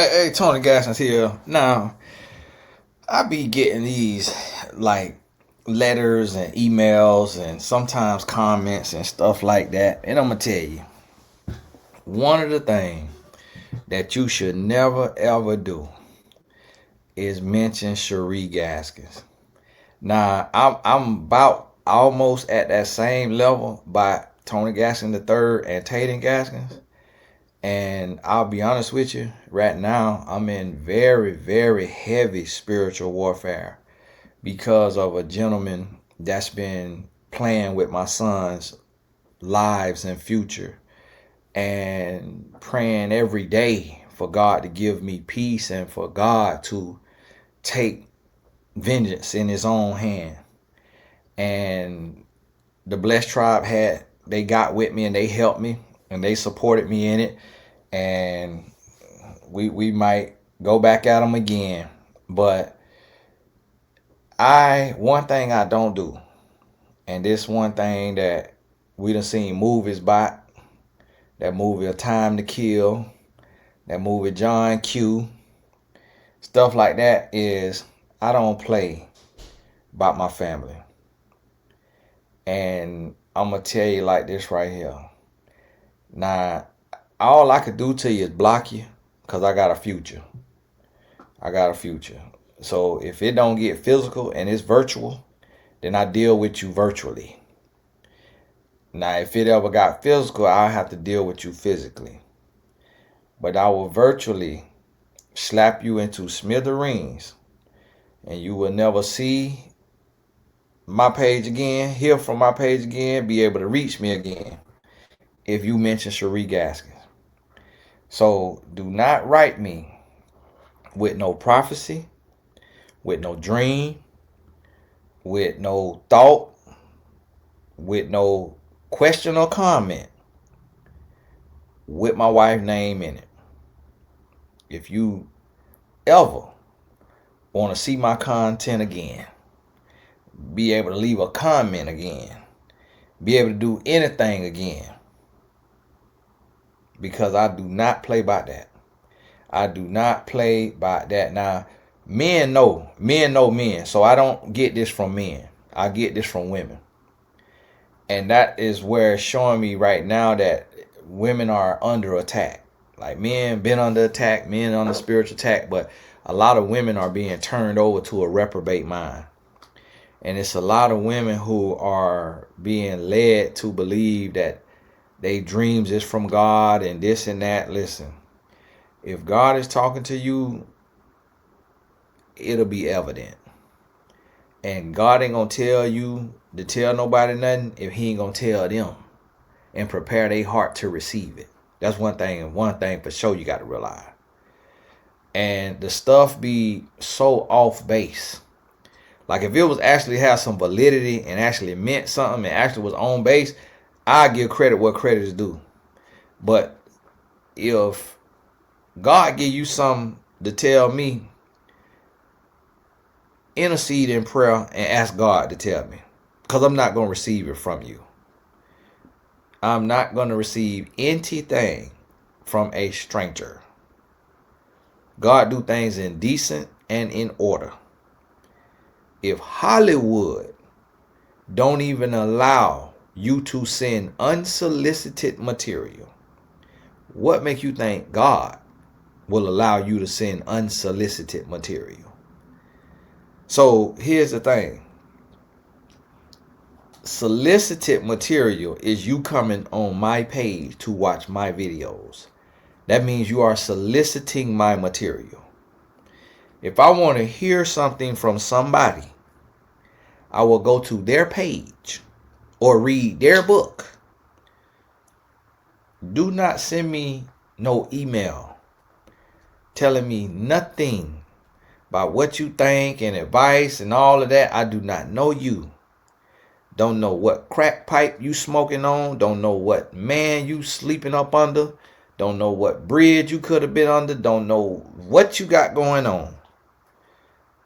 Hey, Tony Gaskins here. Now, I be getting these like letters and emails and sometimes comments and stuff like that. And I'm gonna tell you, one of the things that you should never ever do is mention Sheree Gaskins. Now, I'm about almost at that same level by Tony Gaskins the third and Tatum Gaskins. And I'll be honest with you, right now I'm in very, very heavy spiritual warfare because of a gentleman that's been playing with my son's lives and future and praying every day for God to give me peace and for God to take vengeance in his own hand. And the Blessed Tribe they got with me and they helped me and they supported me in it. And we might go back at them again. But one thing I don't do, and this one thing that we done seen movies by, that movie A Time to Kill, that movie John Q, stuff like that, is I don't play about my family. And I'm gonna tell you like this right here. Now, all I could do to you is block you, because I got a future. I got a future. So if it don't get physical and it's virtual, then I deal with you virtually. Now, if it ever got physical, I'll have to deal with you physically. But I will virtually slap you into smithereens, and you will never see my page again, hear from my page again, be able to reach me again if you mention Sheree Gaskins. So do not write me with no prophecy, with no dream, with no thought, with no question or comment, with my wife's name in it. If you ever want to see my content again, be able to leave a comment again, be able to do anything again, because I do not play by that. I do not play by that. Now, men know men, so I don't get this from men. I get this from women. And that is where it's showing me right now that women are under attack. Like, men been under attack, men under spiritual attack, but a lot of women are being turned over to a reprobate mind. And it's a lot of women who are being led to believe that they dreams is from God and this and that. Listen, if God is talking to you, it'll be evident. And God ain't gonna tell you to tell nobody nothing if he ain't gonna tell them and prepare their heart to receive it. That's one thing, and one thing for sure you got to realize. And the stuff be so off base. Like, if it was actually have some validity and actually meant something and actually was on base, I give credit where credit is due. But if God give you something to tell me, intercede in prayer and ask God to tell me, because I'm not going to receive it from you. I'm not going to receive anything from a stranger. God do things in decent and in order. If Hollywood don't even allow you to send unsolicited material, what makes you think God will allow you to send unsolicited material? So here's the thing. Solicited material is you coming on my page to watch my videos. That means you are soliciting my material. If I want to hear something from somebody, I will go to their page or read their book. Do not send me no email telling me nothing about what you think and advice and all of that. I do not know you. Don't know what crack pipe you smoking on. Don't know what man you sleeping up under. Don't know what bridge you could have been under. Don't know what you got going on.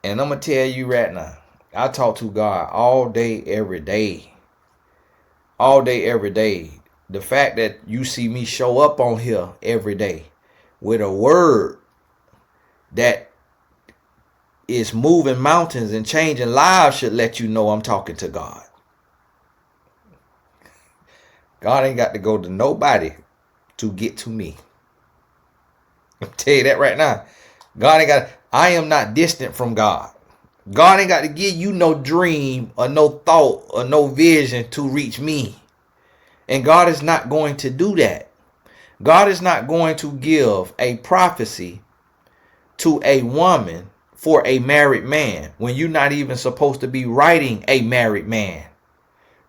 And I'm going to tell you right now, I talk to God all day, every day. All day, every day. The fact that you see me show up on here every day with a word that is moving mountains and changing lives should let you know I'm talking to God. God ain't got to go to nobody to get to me. I'll tell you that right now. God ain't got. I am not distant from God. God ain't got to give you no dream or no thought or no vision to reach me. And God is not going to do that. God is not going to give a prophecy to a woman for a married man when you're not even supposed to be writing a married man.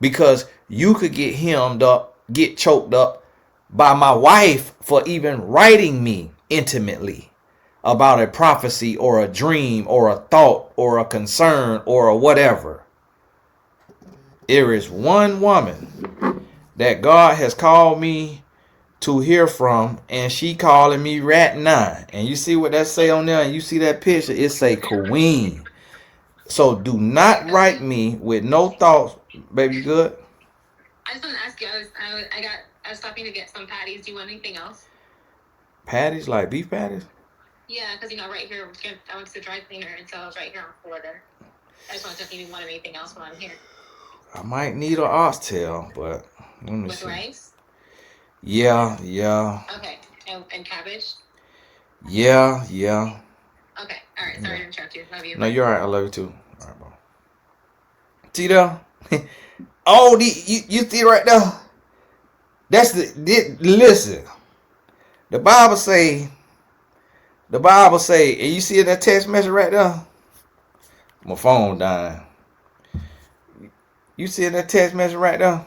Because you could get hemmed up, get choked up by my wife for even writing me intimately about a prophecy or a dream or a thought or a concern or a whatever. There is one woman that God has called me to hear from, and she calling me right now. And you see what that say on there, and you see that picture, it say queen. So do not write me with no thoughts. Baby, you good? I just want to ask you, I was stopping to get some patties. Do you want anything else? Patties, like beef patties? Yeah, because right here, I went to the dry cleaner, and so I was right here on Florida. I just want to know if you want anything else while I'm here. I might need an oxtail, but let me with see. Rice? Yeah. Okay, and cabbage? Yeah. Okay, all right. Sorry to interrupt you. Love you. No, you're all right. I love you too. All right, bro. See there? Oh, you see right there? That's listen. The Bible say, and you see that text message right there? My phone dying. You see that text message right there?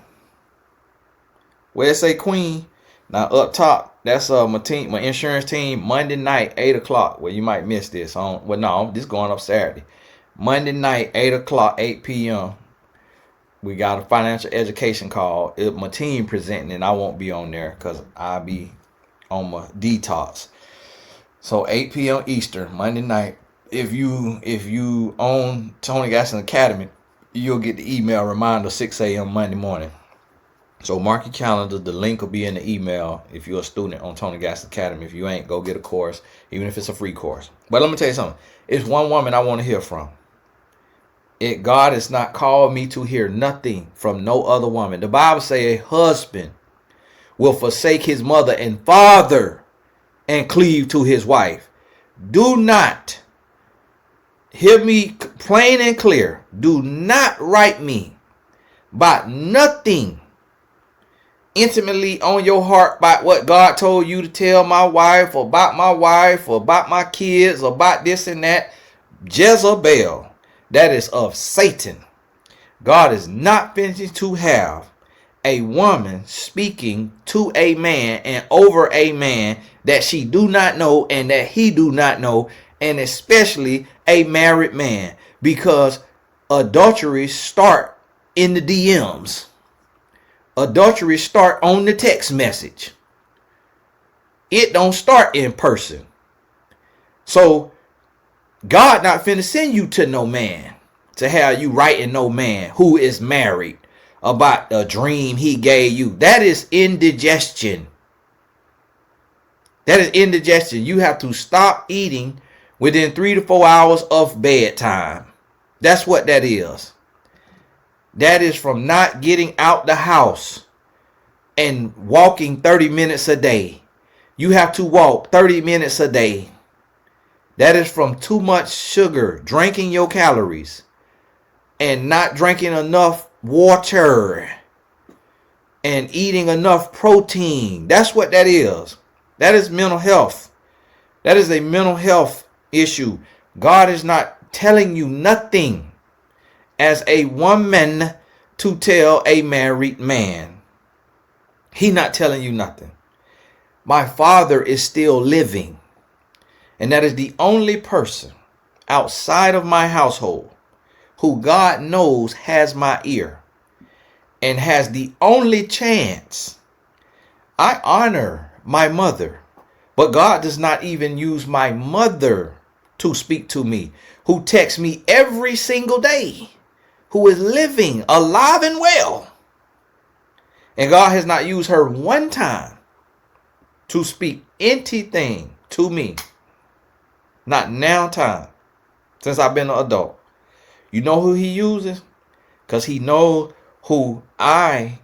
Where it say Queen. Now up top, that's my team, my insurance team, Monday night, 8 o'clock. Well, you might miss this. This going up Saturday. Monday night, 8 o'clock, 8 p.m. We got a financial education call. My team presenting, and I won't be on there because I'll be on my detox. So 8 p.m. Eastern, Monday night. If you own Tony Gaskins Academy, you'll get the email reminder 6 a.m. Monday morning. So mark your calendar. The link will be in the email if you're a student on Tony Gaskins Academy. If you ain't, go get a course, even if it's a free course. But let me tell you something. It's one woman I want to hear from. God has not called me to hear nothing from no other woman. The Bible say a husband will forsake his mother and father and cleave to his wife. Do not, hear me plain and clear, do not write me about nothing intimately on your heart about what God told you to tell my wife or about my kids or about this and that. Jezebel, that is of Satan. God is not finished to have a woman speaking to a man and over a man that she do not know and that he do not know, and especially a married man, because adulteries start in the DMs. Adulteries start on the text message. It don't start in person. So God not finna send you to no man to have you writing no man who is married about a dream he gave you. That is indigestion. That is indigestion. You have to stop eating within 3 to 4 hours of bedtime. That's what that is. That is from not getting out the house and walking 30 minutes a day. You have to walk 30 minutes a day. That is from too much sugar, drinking your calories, and not drinking enough water, and eating enough protein. That's what that is. That is mental health. That is a mental health issue. God is not telling you nothing as a woman to tell a married man. He's not telling you nothing. My father is still living. And that is the only person outside of my household who God knows has my ear and has the only chance. I honor my mother, but God does not even use my mother to speak to me, who texts me every single day, who is living alive and well. And God has not used her one time to speak anything to me. Not now time. Since I've been an adult. You know who he uses? Because he knows who I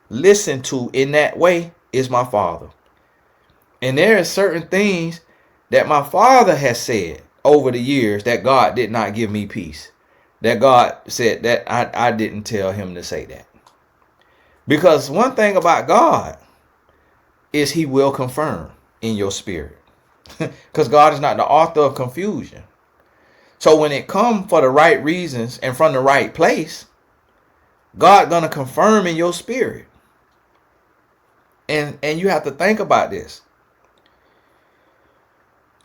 listen to in that way is my father. And there are certain things that my father has said over the years that God did not give me peace. That God said that I didn't tell him to say that. Because one thing about God is he will confirm in your spirit. Because God is not the author of confusion. So when it comes for the right reasons and from the right place, God gonna confirm in your spirit. And you have to think about this.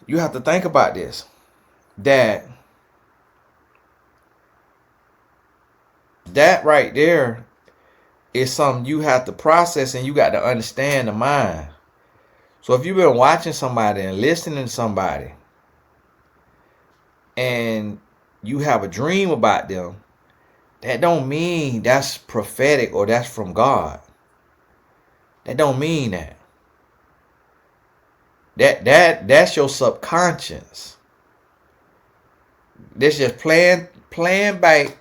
You have to think about this. That right there is something you have to process, and you got to understand the mind. So if you've been watching somebody and listening to somebody and you have a dream about them, that don't mean that's prophetic or that's from God. That don't mean that. That's your subconscious. That's just playing back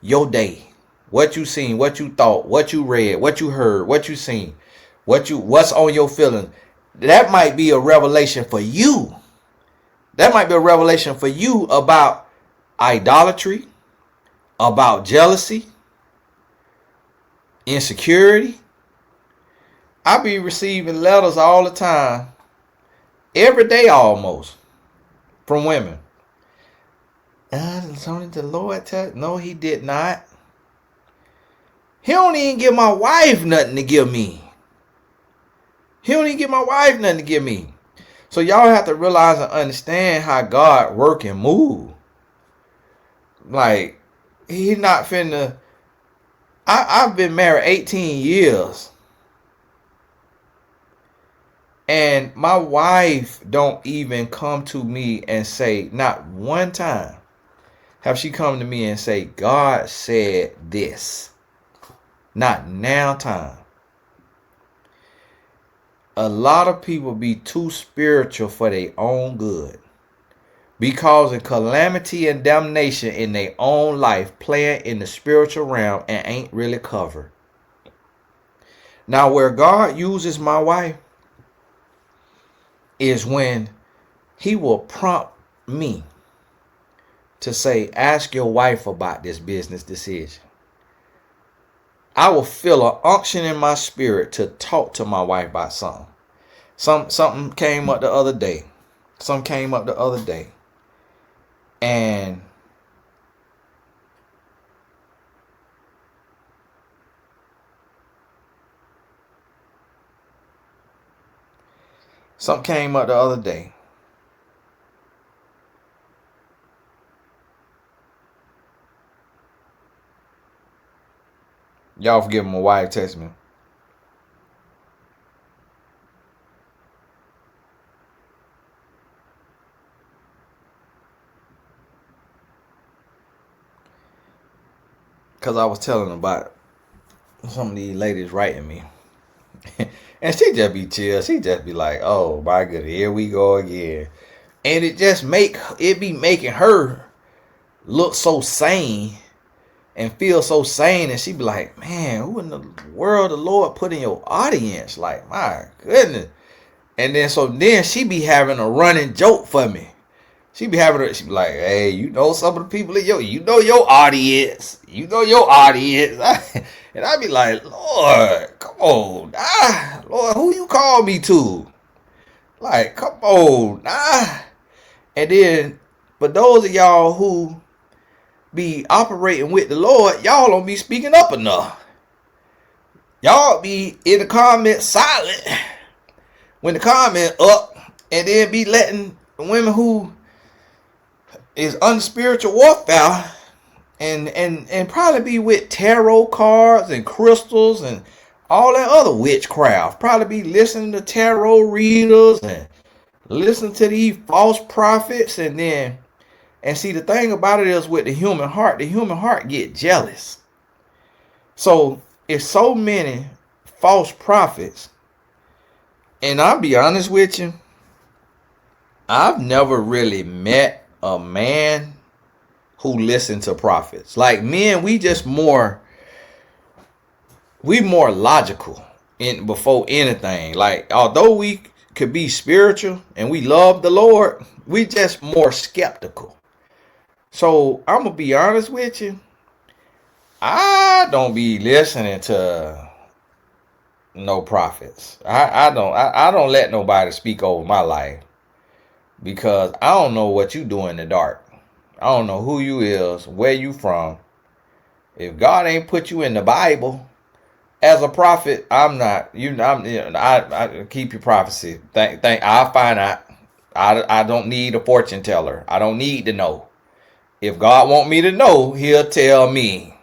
your day. What you seen, what you thought, what you read, what you heard, what you seen, what's on your feelings. That might be a revelation for you. That might be a revelation for you about idolatry, about jealousy, insecurity. I be receiving letters all the time, every day almost, from women. Only the Lord tell. No, he did not. He don't even give my wife nothing to give me. He don't even give my wife nothing to give me. So y'all have to realize and understand how God work and move. Like, he's not finna. I've been married 18 years. And my wife don't even come to me and say, not one time have she come to me and say, God said this. Not now time. A lot of people be too spiritual for their own good. Be causing calamity and damnation in their own life, playing in the spiritual realm and ain't really covered. Now where God uses my wife is when he will prompt me to say, ask your wife about this business decision. I will feel an unction in my spirit to talk to my wife about something. Something came up the other day. And Y'all forgive my wife text me. Because I was telling about some of these ladies writing me. And she just be chill. She just be like, oh my goodness, here we go again. And it be making her look so sane and feel so sane. And she be like, man, who in the world the Lord put in your audience? Like, my goodness. And then she be having a running joke for me. She be like, hey, you know some of the people in your audience. And I be like, Lord, come on. Lord, who you call me to? Like, come on. And then, for those of y'all who be operating with the Lord, y'all don't be speaking up enough. Y'all be in the comments silent when the comment up, and then be letting the women who is under spiritual warfare and probably be with tarot cards and crystals and all that other witchcraft. Probably be listening to tarot readers and listen to these false prophets. And see, the thing about it is with the human heart get jealous. So if so many false prophets, and I'll be honest with you, I've never really met a man who listened to prophets. Like men, we more logical in before anything. Like although we could be spiritual and we love the Lord, we just more skeptical. So I'm gonna be honest with you. I don't be listening to no prophets. I don't let nobody speak over my life because I don't know what you do in the dark. I don't know who you is, where you from. If God ain't put you in the Bible as a prophet, I'm not. I keep your prophecy. I'll find out. I don't need a fortune teller. I don't need to know. If God want me to know, He'll tell me.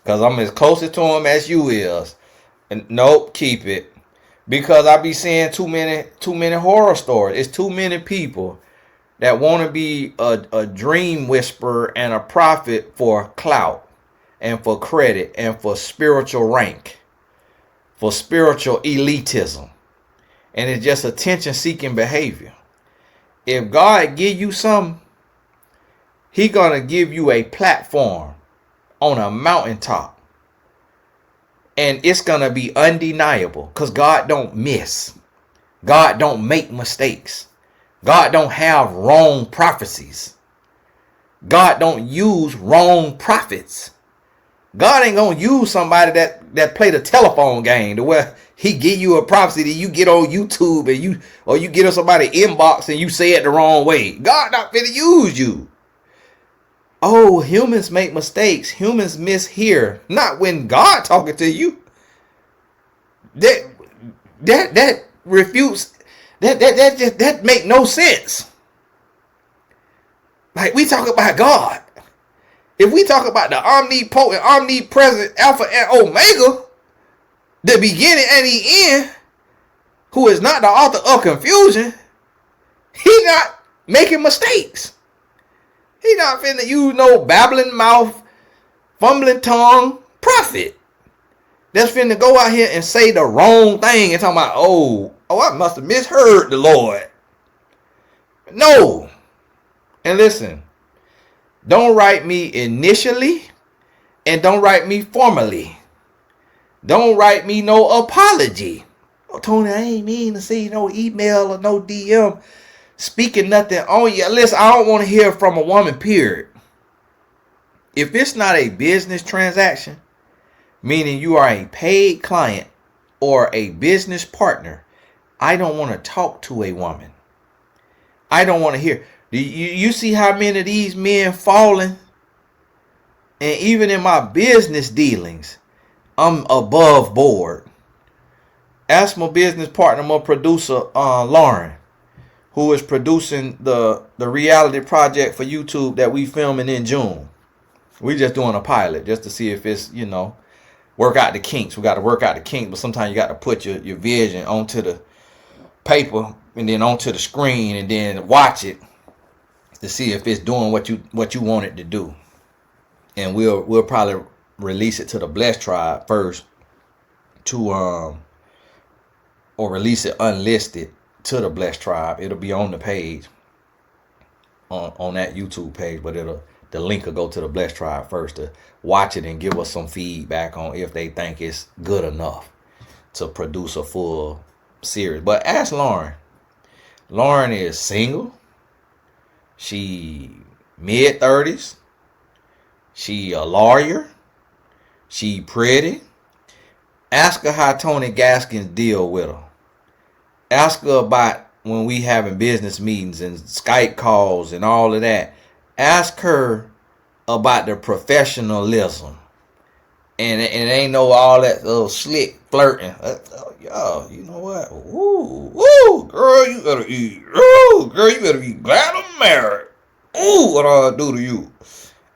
Cause I'm as close to Him as you is. And nope, keep it. Because I be seeing too many horror stories. It's too many people that want to be a dream whisperer and a prophet for clout and for credit and for spiritual rank, for spiritual elitism. And it's just attention-seeking behavior. If God give you something, He gonna give you a platform on a mountaintop. And it's gonna be undeniable because God don't miss. God don't make mistakes. God don't have wrong prophecies. God don't use wrong prophets. God ain't gonna use somebody that played a telephone game to where He give you a prophecy that you get on YouTube and you get on somebody's inbox and you say it the wrong way. God not finna use you. Oh, humans make mistakes. Humans mishear. Not when God talking to you. That refutes. That make no sense. Like we talk about God. If we talk about the omnipotent, omnipresent Alpha and Omega, the beginning and the end, who is not the author of confusion, He not making mistakes. He not finna use no babbling mouth, fumbling tongue prophet that's finna go out here and say the wrong thing and talking about, oh, I must have misheard the Lord. No. And listen, don't write me initially and don't write me formally. Don't write me no apology. Oh, Tony, I ain't mean to see no email or no DM speaking nothing on you. Listen, I don't want to hear from a woman, period. If it's not a business transaction, meaning you are a paid client or a business partner, I don't want to talk to a woman. I don't want to hear. You see how many of these men falling? And even in my business dealings, I'm above board. Ask my business partner, my producer, Lauren, who is producing the reality project for YouTube that we filming in June. We just doing a pilot just to see if it's, work out the kinks. We got to work out the kinks, but sometimes you got to put your vision onto the paper and then onto the screen and then watch it to see if it's doing what you want it to do. And we'll probably release it to the Blessed Tribe first or release it unlisted to the Blessed Tribe. It'll be on the page on that YouTube page, but the link will go to the Blessed Tribe first to watch it and give us some feedback on if they think it's good enough to produce a full series. But ask Lauren. Lauren is single. She mid-30s. She a lawyer. She pretty. Ask her how Tony Gaskins deal with her. Ask her about when we having business meetings and Skype calls and all of that. Ask her about the professionalism. And it ain't no all that little slick flirting. Yo, you know what? Ooh, girl, you better eat. Ooh, girl, you better be glad I'm married. Ooh, what I'll do to you.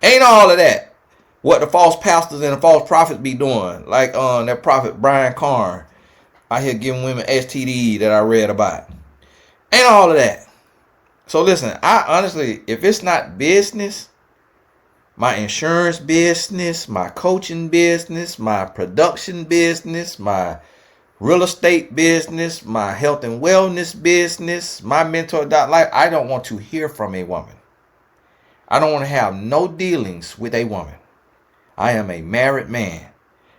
Ain't all of that. What the false pastors and the false prophets be doing. Like that prophet Brian Carn out here giving women STD that I read about. Ain't all of that. So listen, I honestly, if it's not business, my insurance business, my coaching business, my production business, my real estate business, my health and wellness business, my mentor life. I don't want to hear from a woman. I don't want to have no dealings with a woman. I am a married man.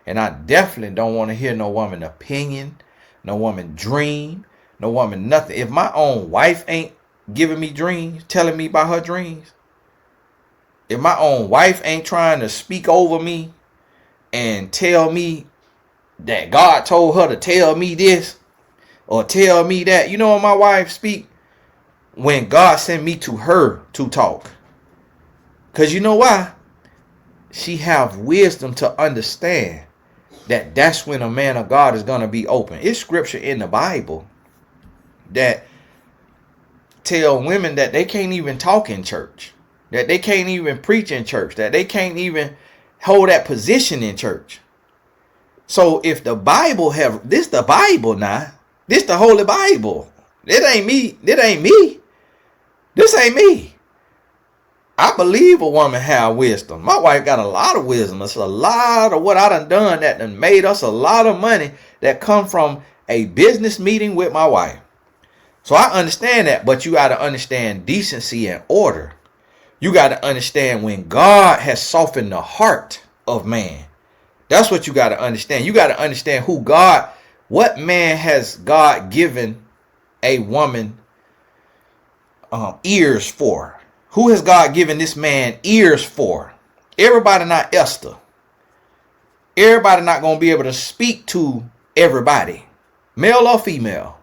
And I definitely don't want to hear no woman opinion, no woman dream, no woman nothing. If my own wife ain't giving me dreams, telling me about her dreams, if my own wife ain't trying to speak over me and tell me that God told her to tell me this or tell me that, you know, when my wife speak, when God sent me to her to talk. Because you know why? She have wisdom to understand that that's when a man of God is going to be open. It's scripture in the Bible that tell women that they can't even talk in church, that they can't even preach in church, that they can't even hold that position in church. So if the Bible have this, the Bible now, this the Holy Bible. It ain't me. It ain't me. This ain't me. I believe a woman have wisdom. My wife got a lot of wisdom. It's a lot of what I done that done made us a lot of money that come from a business meeting with my wife. So I understand that, but you got to understand decency and order. You got to understand when God has softened the heart of man. That's what you got to understand. You got to understand who God, what man has God given a woman ears for? Who has God given this man ears for? Everybody not Esther. Everybody not going to be able to speak to everybody, male or female.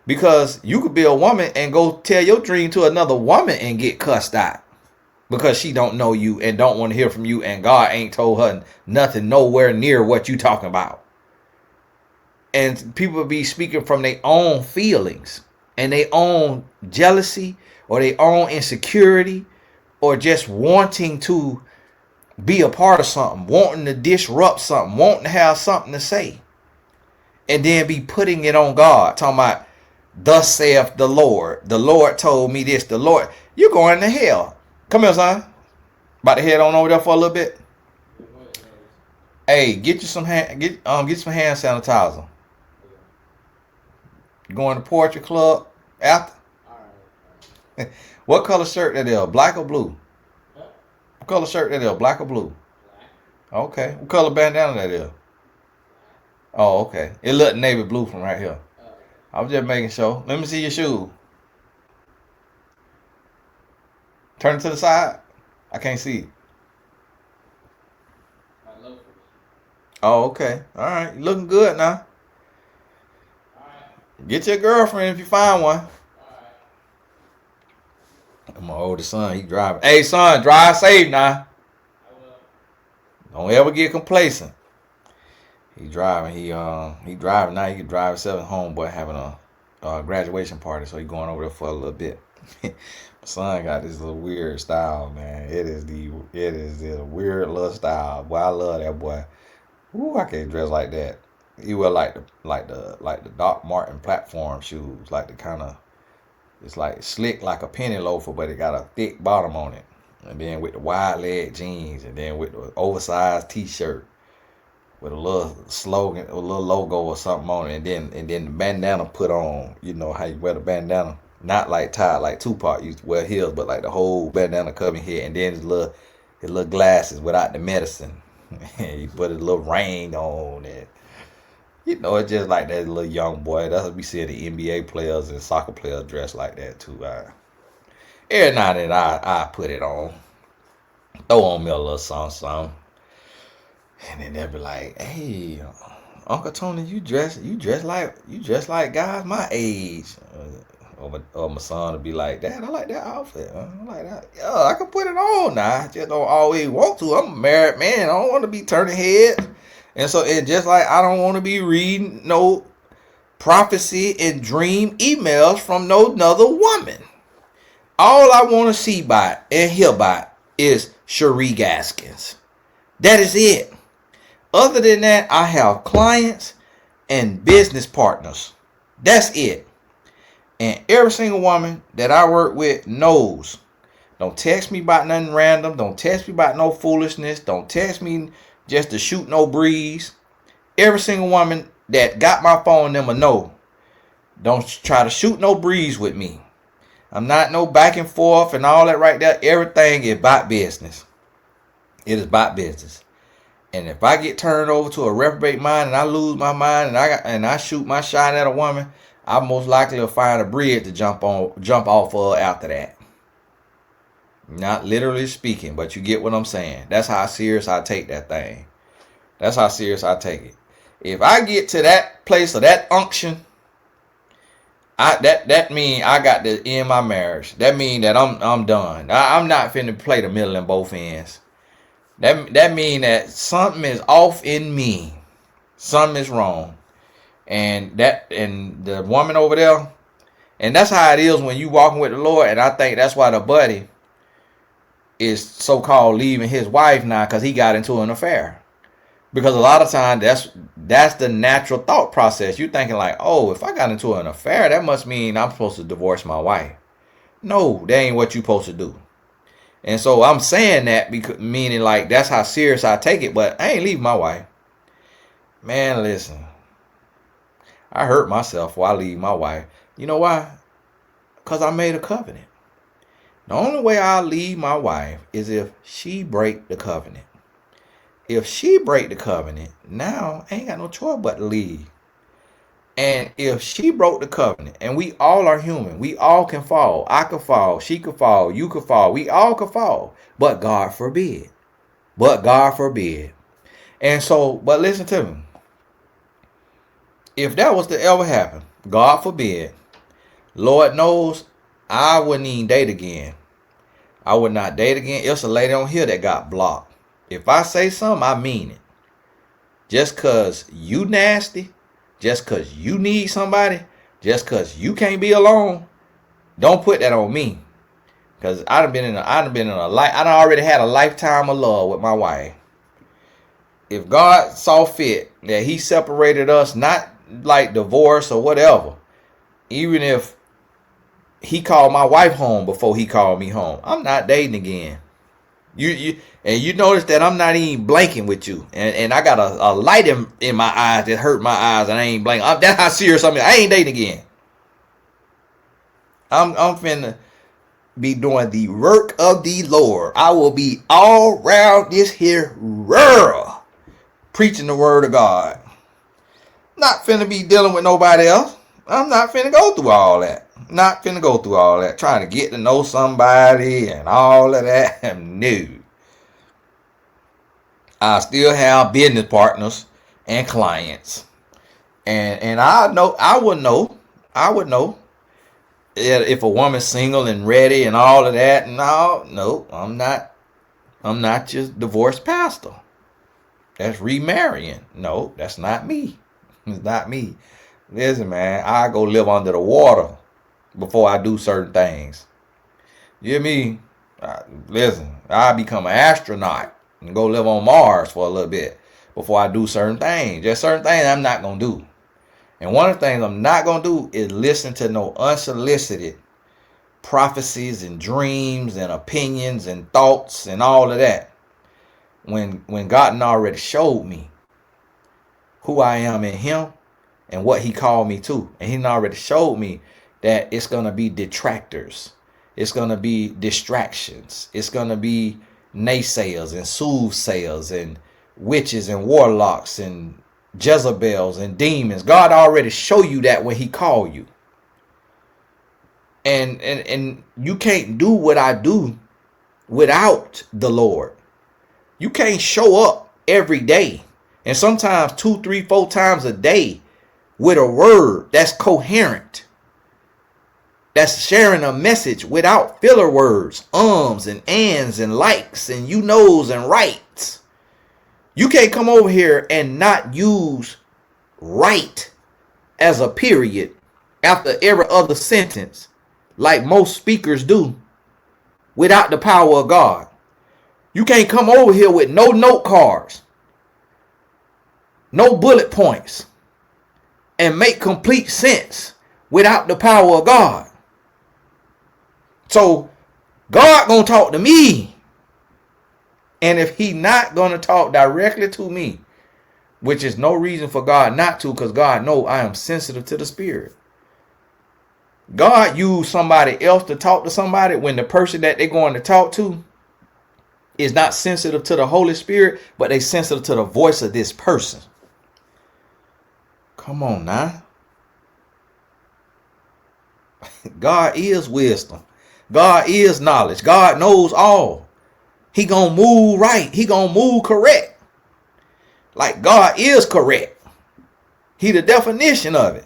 Because you could be a woman and go tell your dream to another woman and get cussed out. Because she don't know you and don't want to hear from you, and God ain't told her nothing nowhere near what you talking about. And people be speaking from their own feelings and their own jealousy or their own insecurity, or just wanting to be a part of something, wanting to disrupt something, wanting to have something to say, and then be putting it on God, talking about, thus saith the Lord told me this, the Lord. You're going to hell. Come here, son. About to head on over there for a little bit. Hey, get you some get some hand sanitizer. You going to Poetry Club after? What color shirt that is? Black or blue? What color shirt that is? Black or blue? Okay. What color bandana that is? Oh, okay. It looked navy blue from right here. I was just making sure. Let me see your shoe. Turn it to the side. I can't see it. Oh, okay. All right. You looking good now. Get your girlfriend if you find one. My oldest son, he driving. Hey, son, drive safe now. Don't ever get complacent. He driving. He driving now. He can drive himself home. Boy, having a graduation party, so he going over there for a little bit. My son got this little weird style, man. It is a weird little style. Boy, I love that boy. Ooh, I can't dress like that. He wear like the Doc Martin platform shoes, like the kind of, it's like slick like a penny loafer, but it got a thick bottom on it. And then with the wide leg jeans, and then with the oversized t-shirt with a little slogan, a little logo or something on it, and then the bandana put on. You know how you wear the bandana, not like tied like Tupac used to wear heels, but like the whole bandana covering here, and then his little glasses without the medicine. He put a little ring on it. You know, it's just like that little young boy. That's what we see the NBA players and soccer players dress like that too. Every now and then I put it on. Throw on me a little something. And then they'll be like, hey, Uncle Tony, you dress like guys my age. Or my son will be like, Dad, I like that outfit. I like that. Yeah, I can put it on now. I just don't always want to. I'm a married man. I don't want to be turning heads. And so it's just like I don't want to be reading no prophecy and dream emails from no another woman. All I want to see by and hear by is Sheree Gaskins. That is it. Other than that, I have clients and business partners. That's it. And every single woman that I work with knows. Don't text me about nothing random. Don't text me about no foolishness. Don't text me just to shoot no breeze. Every single woman that got my phone number know, don't try to shoot no breeze with me. I'm not no back and forth and all that right there. Everything is about business. It is about business. And if I get turned over to a reprobate mind and I lose my mind and I shoot my shot at a woman, I most likely will find a bridge to jump off of after that. Not literally speaking, but you get what I'm saying. That's how serious I take that thing. That's how serious I take it. If I get to that place of that unction, that mean I got to end my marriage. That mean that I'm done. I'm not finna play the middle in both ends. That mean that something is off in me. Something is wrong. And the woman over there, and that's how it is when you walking with the Lord. And I think that's why the buddy is so-called leaving his wife now, because he got into an affair. Because a lot of times that's the natural thought process. You're thinking like, oh, if I got into an affair, that must mean I'm supposed to divorce my wife. No, that ain't what you're supposed to do. And so I'm saying that because meaning like that's how serious I take it, but I ain't leaving my wife. Man, listen. I hurt myself while I leave my wife. You know why? Because I made a covenant. The only way I'll leave my wife is if she break the covenant. If she break the covenant, now I ain't got no choice but to leave. And if she broke the covenant, and we all are human, we all can fall. I could fall, she could fall, you could fall, we all could fall. But God forbid. But God forbid. And so, but listen to me. If that was to ever happen, God forbid, Lord knows I wouldn't even date again. I would not date again. It's a lady on here that got blocked. If I say something, I mean it. Just because you nasty, just because you need somebody, just because you can't be alone, don't put that on me. Because I done already had a lifetime of love with my wife. If God saw fit that he separated us, not like divorce or whatever, even if he called my wife home before he called me home, I'm not dating again. You notice that I'm not even blinking with you, and I got a light in my eyes that hurt my eyes, and I ain't blinking. That's how serious I ain't dating again. I'm finna be doing the work of the Lord. I will be all around this here world preaching the word of God. Not finna be dealing with nobody else. I'm not finna go through all that. Not finna go through all that. Trying to get to know somebody and all of that. No. I still have business partners and clients. And I would know if a woman's single and ready and all of that. No, I'm not just divorced pastor. That's remarrying. No, that's not me. It's not me. Listen, man, I go live under the water before I do certain things. You hear me? Listen, I become an astronaut and go live on Mars for a little bit before I do certain things. There's certain things I'm not going to do. And one of the things I'm not going to do is listen to no unsolicited prophecies and dreams and opinions and thoughts and all of that. When God already showed me who I am in him and what he called me to. And he already showed me that it's going to be detractors. It's going to be distractions. It's going to be naysayers and soothsayers and witches and warlocks and Jezebels and demons. God already showed you that when he called you. And you can't do what I do without the Lord. You can't show up every day and sometimes 2, 3, 4 times a day with a word that's coherent, that's sharing a message without filler words, ums and ands and likes and you knows and rights. You can't come over here and not use right as a period after every other sentence like most speakers do without the power of God. You can't come over here with no note cards, no bullet points, and make complete sense without the power of God. So God gonna talk to me. And if he not gonna talk directly to me, which is no reason for God not to, because God knows I am sensitive to the spirit. God used somebody else to talk to somebody when the person that they're going to talk to is not sensitive to the Holy Spirit, but they sensitive to the voice of this person. Come on now. God is wisdom. God is knowledge. God knows all. He gonna move right. He gonna move correct. Like God is correct. He the definition of it.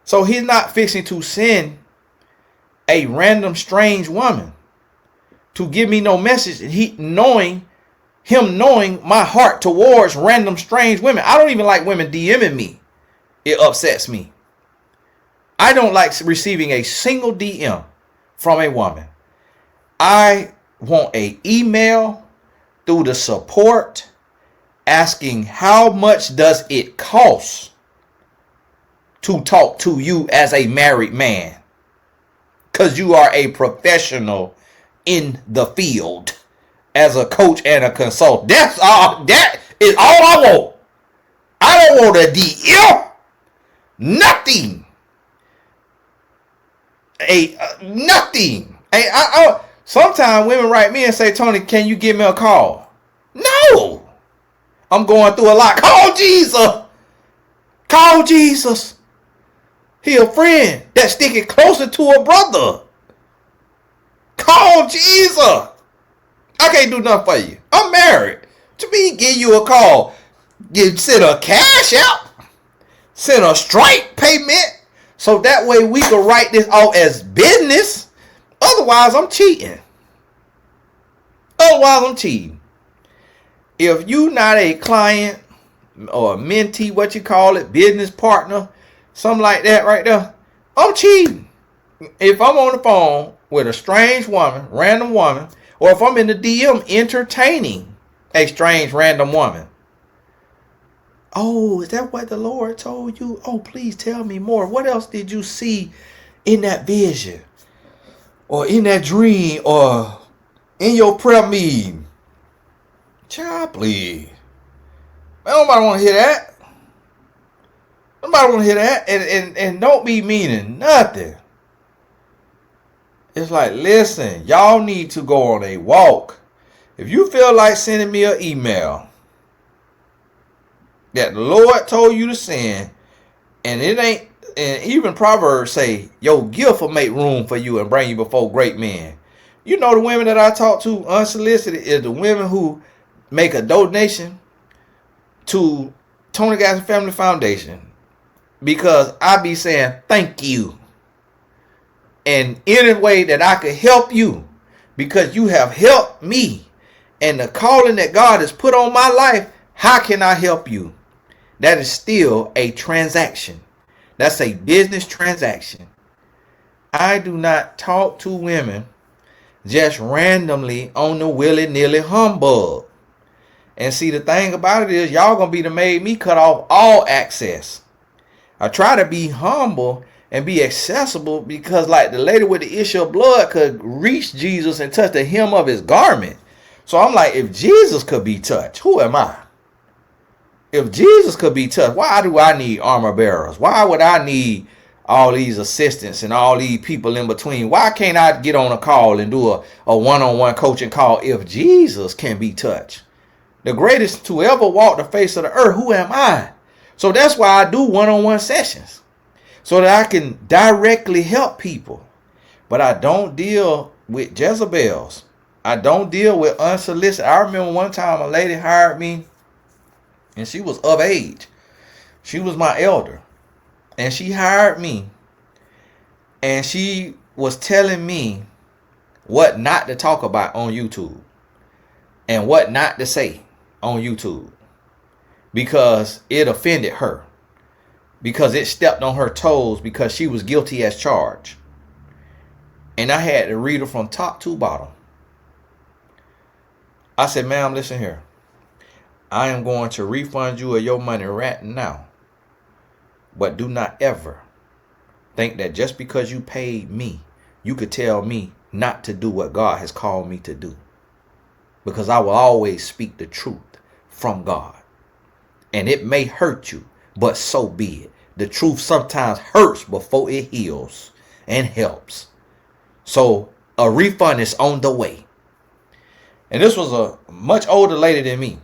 So he's not fixing to send a random strange woman to give me no message. Him knowing my heart towards random strange women. I don't even like women DMing me. It upsets me. I don't like receiving a single DM from a woman. I want an email through the support asking how much does it cost to talk to you as a married man, because you are a professional in the field as a coach and a consultant. That's all. That is all I want. I don't want a DM. Nothing. Nothing. Sometimes women write me and say, Tony, can you give me a call? No. I'm going through a lot. Call Jesus. Call Jesus. He a friend that's sticking closer to a brother. Call Jesus. I can't do nothing for you. I'm married. To me, give you a call. You send a cash out. Send a Stripe payment. So that way we can write this off as business. Otherwise, I'm cheating. If you not a client or a mentee, what you call it, business partner, something like that right there, I'm cheating. If I'm on the phone with a strange woman, random woman, or if I'm in the DM entertaining a strange random woman. Oh, is that what the Lord told you? Oh, please tell me more. What else did you see in that vision? Or in that dream? Or in your prayer meeting? Child, please. Man, nobody want to hear that. Nobody want to hear that. And don't be meaning nothing. It's like, listen, y'all need to go on a walk. If you feel like sending me an email that the Lord told you to send, and it ain't, and even Proverbs say, your gift will make room for you and bring you before great men. You know, the women that I talk to unsolicited is the women who make a donation to Tony Gaskins Family Foundation because I be saying thank you. And any way that I could help you, because you have helped me, and the calling that God has put on my life, how can I help you? That is still a transaction. That's a business transaction. I do not talk to women just randomly on the willy-nilly humbug. And see, the thing about it is, y'all gonna be the made me cut off all access. I try to be humble and be accessible, because like the lady with the issue of blood could reach Jesus and touch the hem of his garment. So I'm like, if Jesus could be touched, who am I? If Jesus could be touched, why do I need armor bearers? Why would I need all these assistants and all these people in between? Why can't I get on a call and do a one-on-one coaching call if Jesus can be touched? The greatest to ever walk the face of the earth, who am I? So that's why I do one-on-one sessions, so that I can directly help people. But I don't deal with Jezebels. I don't deal with unsolicited. I remember one time a lady hired me, and she was of age. She was my elder. And she hired me, and she was telling me what not to talk about on YouTube and what not to say on YouTube, because it offended her, because it stepped on her toes, because she was guilty as charged. And I had to read her from top to bottom. I said, ma'am, listen here. I am going to refund you of your money right now. But do not ever think that just because you paid me, you could tell me not to do what God has called me to do. Because I will always speak the truth from God. And it may hurt you, but so be it. The truth sometimes hurts before it heals and helps. So a refund is on the way. And this was a much older lady than me.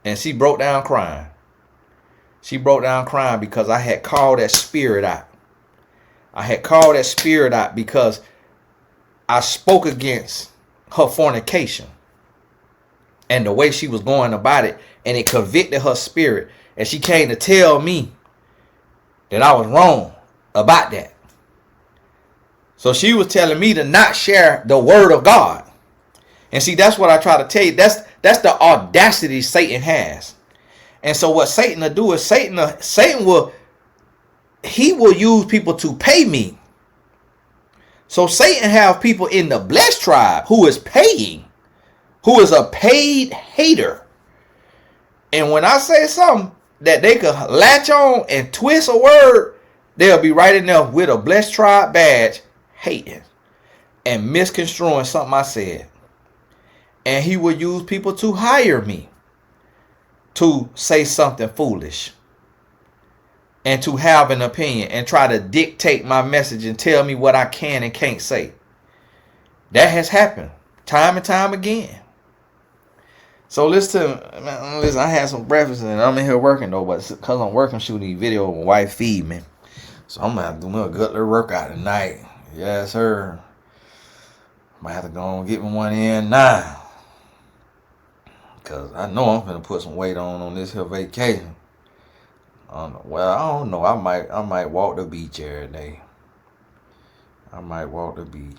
And she broke down crying. She broke down crying because I had called that spirit out. I had called that spirit out because I spoke against her fornication and the way she was going about it, and it convicted her spirit. And she came to tell me that I was wrong about that. So she was telling me to not share the word of God. And see, that's what I try to tell you. That's the audacity Satan has. And so what Satan will do is Satan will use people to pay me. So Satan have people in the blessed tribe who is paying, who is a paid hater. And when I say something that they could latch on and twist a word, they'll be right in there with a blessed tribe badge, hating and misconstruing something I said. And he will use people to hire me to say something foolish and to have an opinion and try to dictate my message and tell me what I can and can't say. That has happened time and time again. So listen, I had some breakfast and I'm in here working though, but because I'm working shooting these videos, my wife feed me. So I'm going to have to do me a good little workout tonight. Yes, sir. Might have to go and get me one in now. Because I know I'm going to put some weight on this here vacation. Well, I don't know. I might walk the beach every day. I might walk the beach.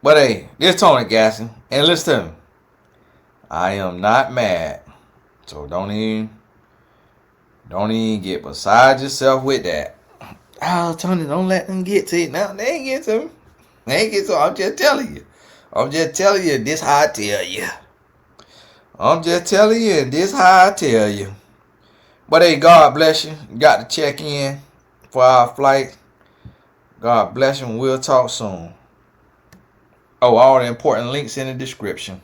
But hey, this Tony Gaskins. And listen to me. I am not mad. So don't even get beside yourself with that. Oh, Tony, don't let them get to you. No, they ain't get to me. They ain't get to me. I'm just telling you. I'm just telling you this how I tell you. I'm just telling you this how I tell you. But hey, God bless you. Got to check in for our flight. God bless you, and we'll talk soon. Oh, all the important links in the description.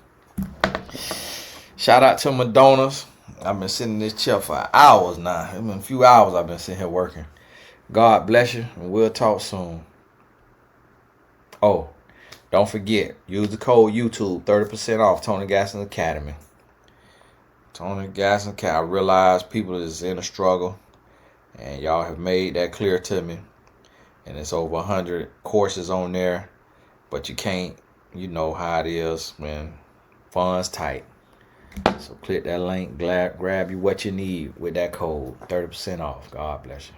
Shout out to my donors. I've been sitting in this chair for hours now. It's been a few hours I've been sitting here working. God bless you, and we'll talk soon. Oh, don't forget, use the code YouTube, 30% off Tony Gaskins Academy. Tony Gaskins Academy. I realize people is in a struggle, and y'all have made that clear to me. And it's over 100 courses on there, but you can't, you know how it is when funds tight. So click that link, grab you what you need with that code, 30% off. God bless you.